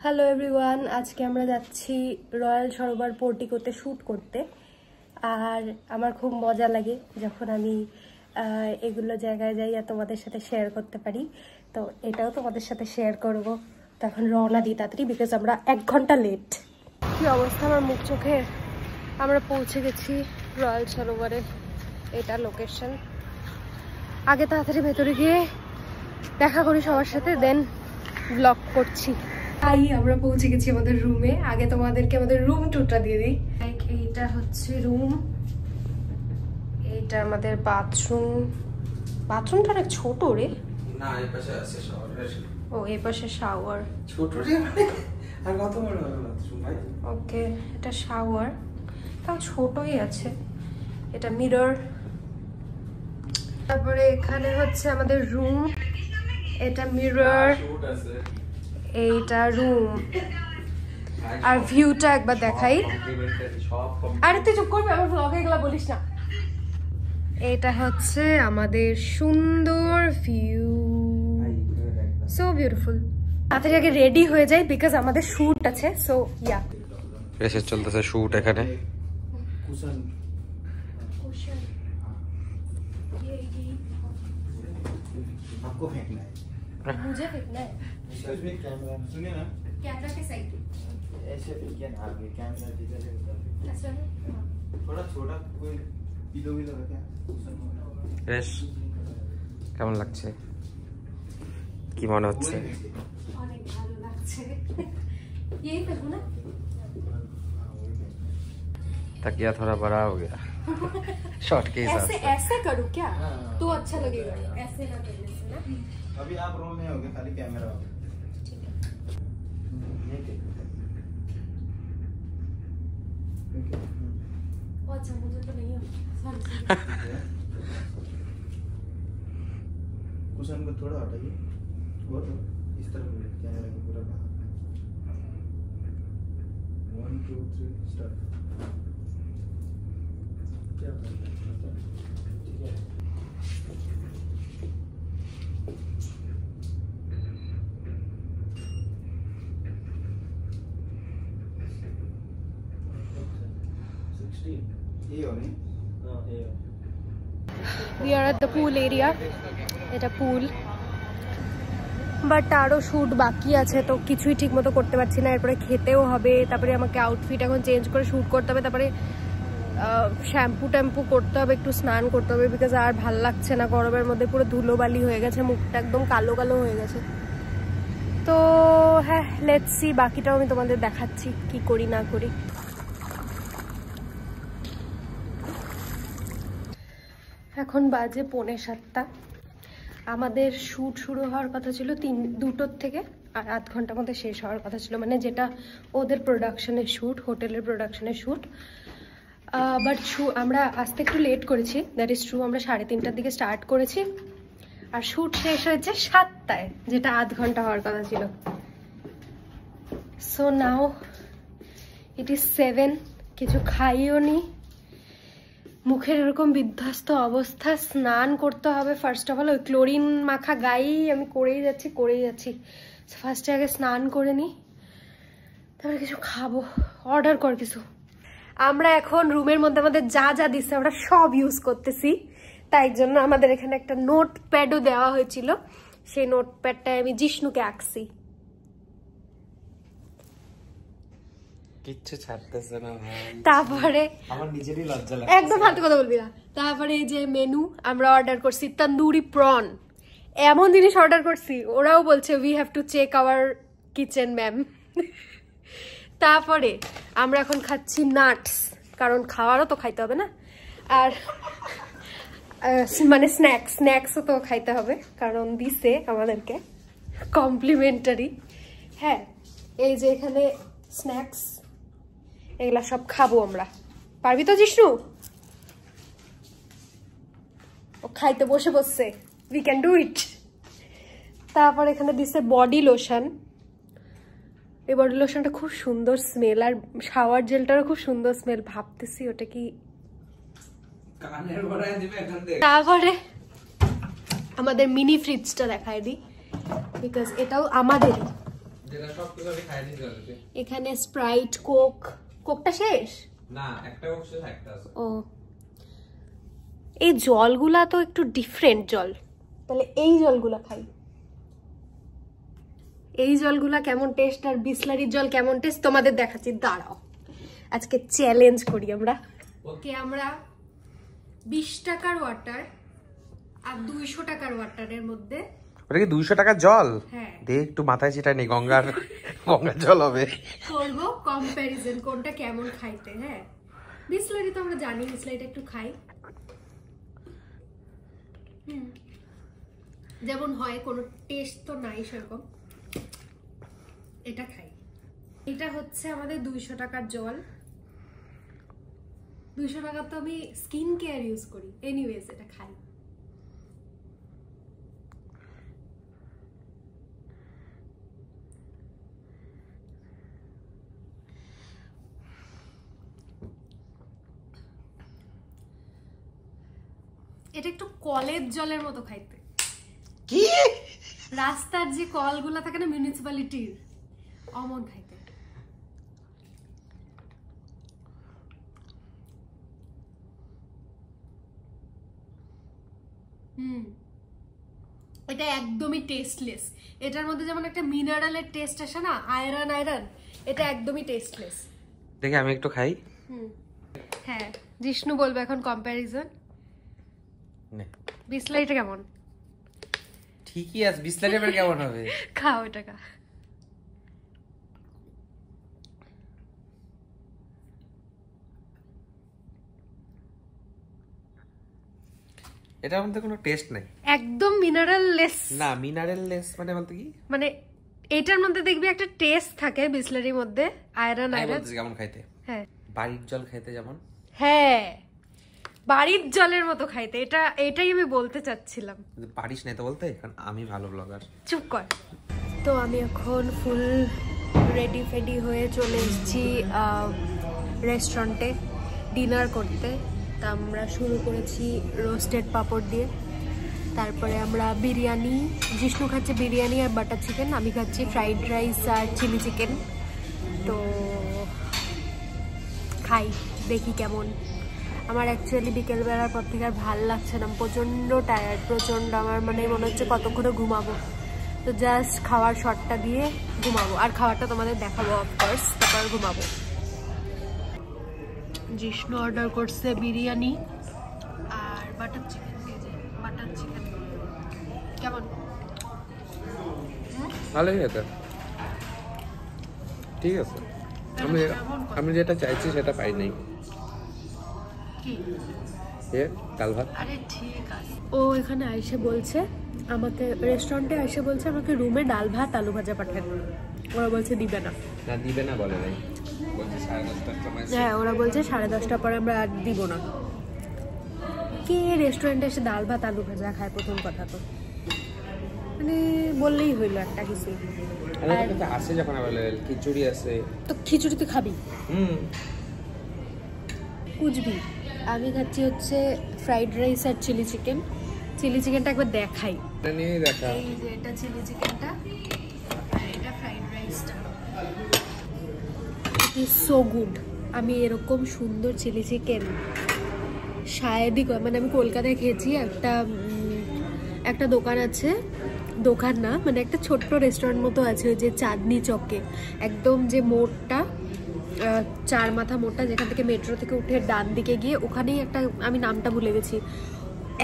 Hello everyone, আজকে আমরা যাচ্ছি রয়্যাল সরোবর পোর্টিকোতে শ্যুট করতে। আর আমার খুব মজা লাগে যখন আমি এগুলো জায়গায় যাই আর তোমাদের সাথে শেয়ার করতে পারি। তো এটাও তোমাদের সাথে শেয়ার করব। তো এখন রওনা দিই তাড়াতাড়ি, বিকজ আমরা 1 ঘন্টা লেট। কী অবস্থা আমার মুখ চোখের। আমরা পৌঁছে গেছি রয়্যাল সরোবরে, এটা লোকেশন। আগে তাড়াতাড়ি ভেতরে গিয়ে দেখা করি সবার সাথে, দেন ব্লগ করছি। আমরা পৌঁছে গেছি আমাদের রুমে। আগে তোমাদেরকে আমাদের রুম টুরটা দিয়ে দিই। এইটা হচ্ছে রুম, এইটা আমাদের বাথরুম। বাথরুমটা অনেক ছোট রে। না, এই পাশে আছে শাওয়ার। ও, এই পাশে শাওয়ার। ছোট রে মানে আর কত বড় হবে বাথরুম ভাই? ওকে, এটা শাওয়ার, তাও ছোটই আছে। এটা মিরর। তারপরে এখানে হচ্ছে আমাদের রুম, এটা মিরর, এইটা রুম। আর ভিউটা একবার দেখাই। আরে তুই চুপ করবি, আমার ব্লগে এগুলা বলিস না। এটা হচ্ছে আমাদের সুন্দর ভিউ, সো বিউটিফুল। তাড়াতাড়ি আগে রেডি হয়ে যাই, বিকজ আমাদের শুট আছে। সো ইয়া, এসে চলতেছে শুট এখানে। आपको फेंकना है, मुझे फेंकना है। इसमें कैमरा सुनिए ना, कैमरा के साइड ऐसे फेंकिए ना, आगे कैमरा जिधर है उधर ऐसा है। थोड़ा छोटा कोई पिलो भी लगा क्या? বেশ কেমন লাগছে, কি মনে হচ্ছে? অনেক ভালো লাগছে। यही फेंकू ना, तकिया थोड़ा बड़ा हो गया शॉट के हिसाब ऐसे से। ऐसे करूँ क्या? तो अच्छा लगेगा ऐसे ना करने से ना। अभी आप रोल में होगे, खाली कैमरा होगा। ये देखो, अच्छा मुझे तो नहीं आता। कुशन को थोड़ा हटाइए और इस तरफ कैमरा को पूरा बाहर। 1 2 3 स्टार्ट। क्या ठीक है। We are at the pool area. এটা পুল, বাট আরও শ্যুট বাকি আছে, তো কিছুই ঠিক মতো করতে পারছি না। এরপরে খেতেও হবে, তারপরে আমাকে আউটফিট এখন চেঞ্জ করে শ্যুট করতে হবে, তারপরে শ্যাম্পু ট্যাম্পু করতে হবে, একটু স্নান করতে হবে, বিকজ আর ভাল লাগছে না। গরমের মধ্যে পুরো ধুলোবালি হয়ে গেছে, মুখটা একদম কালো কালো হয়ে গেছে। তো হ্যাঁ, লেটস সি, বাকিটাও আমি তোমাদের দেখাচ্ছি কি করি না করি। এখন বাজে 6:45। আমাদের শ্যুট শুরু হওয়ার কথা ছিল 2টোর থেকে, আর 8 ঘন্টার মধ্যে শেষ হওয়ার কথা ছিল, মানে যেটা ওদের প্রোডাকশনের শ্যুট, হোটেলের প্রোডাকশনের শ্যুট। বাট আমরা আসতে একটু লেট করেছি, দ্যাট ইজ ট্রু। আমরা 3:30টার দিকে স্টার্ট করেছি আর শ্যুট শেষ হয়েছে 7টায়, যেটা 8 ঘন্টা হওয়ার কথা ছিল। সো নাও ইট ইজ 7, কিছু খাইও নি, মুখের এরকম বিধ্বস্ত অবস্থা। স্নান করতে হবে ফার্স্ট অফ অল, ওই ক্লোরিন মাখা গায়েই আমি করেই যাচ্ছি। ফার্স্টে আগে স্নান করে নিই, তারপরে কিছু খাবো। অর্ডার কর কিছু। আমরা এখন রুমের মধ্যে আমাদের যা যা দিচ্ছে আমরা সব ইউজ করতেছি, তাই জন্য আমাদের এখানে একটা নোটপ্যাডও দেওয়া হয়েছিল। সেই নোটপ্যাডটায় আমি জিষ্ণুকে আঁকছি। কিচ্ছু ছাড়তেছে না ভাই। তারপরে আমার নিজেরই লজ্জা লাগছে, একদম ফালতু কথা বলবি না। তারপরে এই যে মেনু আমরা অর্ডার করছি, তন্দুরি প্রন, এমন জিনিস অর্ডার করছি, ওরাও বলছে we have to check our kitchen ma'am. তারপরে আমরা এখন খাচ্ছি নাটস, কারণ খাওয়ারও তো খাইতে হবে না, আর মানে স্ন্যাক্সও তো খাইতে হবে, কারণ দিছে আমাদেরকে কমপ্লিমেন্টারি। হ্যাঁ, এই যে এখানে স্ন্যাক্স, এগুলা সব খাবো আমরা। পারবি তো জিষ্ণু? ও খাইতে বসছে, উই ক্যান ডু ইট। তারপর এখানে দিছে বডি লোশন। এই বডি লোশনটা খুব সুন্দর স্মেল, আর শাওয়ার জেলটারও খুব সুন্দর স্মেল। ভাবতেছি ওটা কি। তারপরে আমাদের মিনি ফ্রিজটা দেখায় দিই, বিকজ এটাও আমাদেরই। যেটা সব কিছু আমি খাই দিতে হবে। এখানে স্প্রাইট, কোকটা শেষ না, একটা কোক শেষ, একটা আছে। ও, এই জলগুলা তো একটু ডিফারেন্ট জল, তাহলে এই জলগুলা খাই। এই জলগুলা কেমন টেস্ট আর বিসলারির জল কেমন টেস্ট তোমাদের দেখাচ্ছি, দাঁড়াও। আজকে চ্যালেঞ্জ করি আমরা। ওকে, আমরা 20 টাকার ওয়াটার আর 200 টাকার ওয়াটারের মধ্যে, ওটা কি 200 টাকার জল? হ্যাঁ, দেখ একটু মাথায় সেটা নেই, গঙ্গার জল হবে। করব কম্প্যারিজন কোনটা কেমন খাইতে। হ্যাঁ, বিসলারি তো আমরা জানি, বিসলারিটা একটু খাই, যেমন হয়, কোনো টেস্ট তো নাই সেরকম। এটা খাই। এটা হচ্ছে আমাদের 200 টাকার জল। 200 টাকা তো আমি স্কিন কেয়ার ইউজ করি, এনিওয়েজ এটা খাই। এটা একটু কলের জলের মতো খাইতে। কি? রাস্তার যে কলগুলো থাকে না মিউনিসিপ্যালিটির, অমন খাইতে। এটা একদমই টেস্টলেস। এটার মধ্যে যেমন একটা মিনারেলের টেস্ট আসে না, আয়রন, এটা একদমই টেস্টলেস। দেখে আমি একটু খাই। হ্যাঁ, জিষ্ণু বলবে এখন কম্প্যারিজন। বিসলারিটা কেমন? ঠিকই আছে, বিসলারি আবার কেমন হবে? খাও এটা, খা। এটার মধ্যে কোনো টেস্ট নাই, একদম মিনারেললেস। না মিনারেললেস মানে বলতে কি, মানে এটার মধ্যে দেখবি একটা টেস্ট থাকে বিসলারির মধ্যে, আয়রন। কেমন খাইতে? হ্যাঁ, বাড়ির জল খাইতে যেমন। হ্যাঁ, বাড়ির জলের মতো খাইতে। এটাই আমি বলতে চাচ্ছিলাম। পারিস না তো বলতে, কারণ আমি ভালো ব্লগার। চুপ কর। তো আমি এখন ফুল রেডি ফেডি হয়ে চলে এসেছি রেস্টুরেন্টে ডিনার করতে। তা আমরা শুরু করেছি রোস্টেড পাপড় দিয়ে, তারপরে আমরা বিরিয়ানি, জিষ্ণু খাচ্ছে বিরিয়ানি আর বাটার চিকেন, আমি খাচ্ছি ফ্রাইড রাইস আর চিলি চিকেন। তো খাই, দেখি কেমন। আমার অ্যাকচুয়ালি বিকেলবেলার পর থেকে আর ভাল লাগছে না, প্রচণ্ড টায়ার্ড, প্রচণ্ড। আমার মানে মনে হচ্ছে কতক্ষণে ঘুমাবো। তো জাস্ট খাওয়ার শটটা দিয়ে ঘুমাবো, আর খাওয়ারটা তোমাদের দেখাবো অফকোর্স, তারপর ঘুমাবো। জিষ্ণু অর্ডার করছে বিরিয়ানি আর বাটার চিকেন। বাটার চিকেন কেমন? ভালোই আছে, ঠিক আছে। আমি যেটা চাইছি সেটা পাই নাই। ডাল ভাত। আরে ঠিক আছে। ও এখানে আইসে বলছে আমাকে, রেস্টুরেন্টে আইসে বলছে আমাকে রুমে ডাল ভাত আলু ভাজা পাঠান। ওরা বলছে দিবে না। না দিবে না বলে নাই, বলছে 10:30টার সময়। হ্যাঁ, ওরা বলছে 10:30টার পরে আমরা আর দিব না। কে রেস্টুরেন্টে এসে ডাল ভাত আলু ভাজা খায়? প্রথম কথা তো মানে বললেই হইলো একটা কিছু। আছে যখন অ্যাভেলেবল, খিচুড়ি আছে, তো খিচুড়ি তুই খাবি? কুচবি। আমি খাচ্ছি হচ্ছে ফ্রাইড রাইস আর চিলি চিকেন। চিলি চিকেনটা একবার দেখাই। এই যে এটা চিলি চিকেনটা, আর এটা ফ্রাইড রাইসটা। It is so good. আমি এরকম সুন্দর চিলি চিকেন শায়দই, মানে আমি কলকাতায় খেয়েছি। একটা দোকান আছে, দোকান না মানে একটা ছোট্ট রেস্টুরেন্ট মতো আছে, ওই যে চাঁদনি চকে একদম, যে মোড়টা 4 মাথা মোড়টা, যেখান থেকে মেট্রো থেকে উঠে ডান দিকে গিয়ে ওখানেই একটা, আমি নামটা ভুলে গেছি,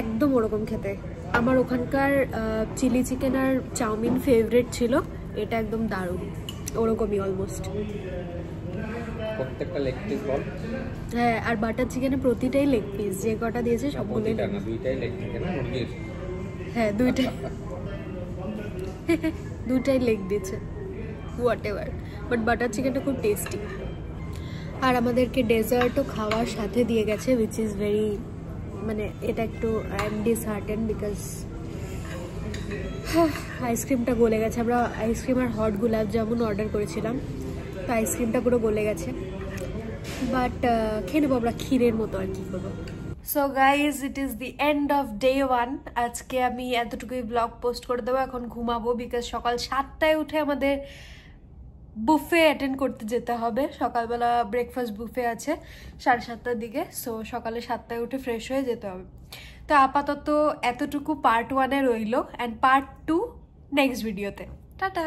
একদম ওরকম খেতে। আমার ওখানকার চিলি চিকেন আর চাউমিন ফেভারিট ছিল, এটা একদম দারুণ, ওরকমই অলমোস্ট। প্রত্যেকটা লেগ পিস বল। হ্যাঁ, আর বাটার চিকেনে প্রতিটাই লেগ পিস, যে কটা দিয়েছে সবগুলোই না, দুইটাই লেগ চিকেন না মুরগির। হ্যাঁ, দুইটাই লেগ দিয়েছে, হোয়াট এভার, বাট বাটার চিকেনটা খুব টেস্টি। আর আমাদেরকে ডেজার্টও খাওয়ার সাথে দিয়ে গেছে, উইচ ইজ ভেরি, মানে এটা একটু আই এম ডিসহার্টেন বিকজ আইসক্রিমটা গলে গেছে। আমরা আইসক্রিম আর হট গোলাপ জামুন অর্ডার করেছিলাম, তো আইসক্রিমটা পুরো গলে গেছে, বাট খেয়ে নেবো আমরা ক্ষীরের মতো, আর কি করবো। So guys, it is the end off day 1। আজকে আমি এতটুকুই ব্লগ পোস্ট করে দেবো, এখন ঘুমাবো বিকজ সকাল 7টায় উঠে আমাদের বুফে অ্যাটেন্ড করতে যেতে হবে। সকালবেলা ব্রেকফাস্ট বুফে আছে 7:30টার দিকে, সো সকালে 7টায় উঠে ফ্রেশ হয়ে যেতে হবে। তো আপাতত এতটুকু পার্ট 1-এ রইল, অ্যান্ড পার্ট 2 নেক্সট ভিডিওতে। টাটা।